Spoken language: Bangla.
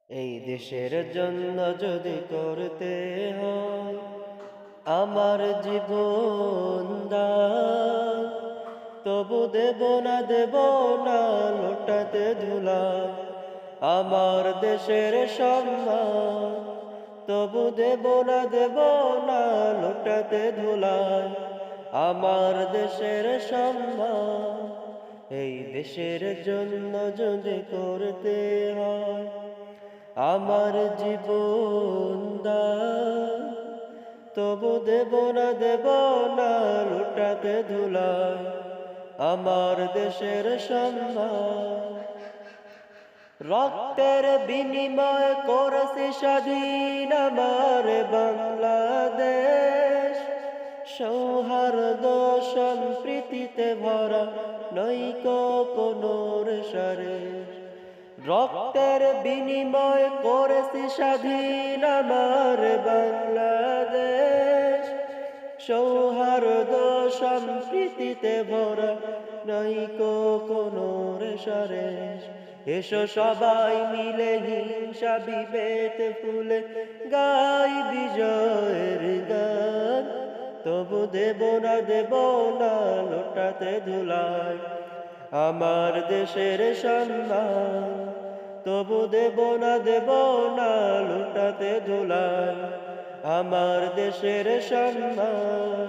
এই দেশের জন্য যদি করতে হয় আমার জীবন দান, তবু দেব না লোটাতে ধুলা আমার দেশের সম্মান। তবু দেব না লোটাতে ধুলায় আমার দেশের সম্মান। এই দেশের জন্য যদি করতে হয় আমার জীবন দান, তবু দেব না লুটাতে ধুলায় আমার দেশের সম্মান। রক্তের বিনিময় করেছি স্বাধীন আমার বাংলাদেশ, সৌহার্দ্য সম্প্রীতিতে ভরা নৈক কোনো রেশারেশ। রক্তের বিনিময় করেছি স্বাধীন আমার বাংলাদেশ, সৌহার্দ্য সম্প্রীতিতে ভরা নৈক কোনো রেশারেশ। এসো সবাই মিলে হিংসা বিভেদ ভুলে গাই বিজয়ের গান, তবু দেব না লোটাতে ধুলায় আমার দেশের সম্মান। তবু দেব না লোটাতে ধুলায় আমার দেশের সম্মান।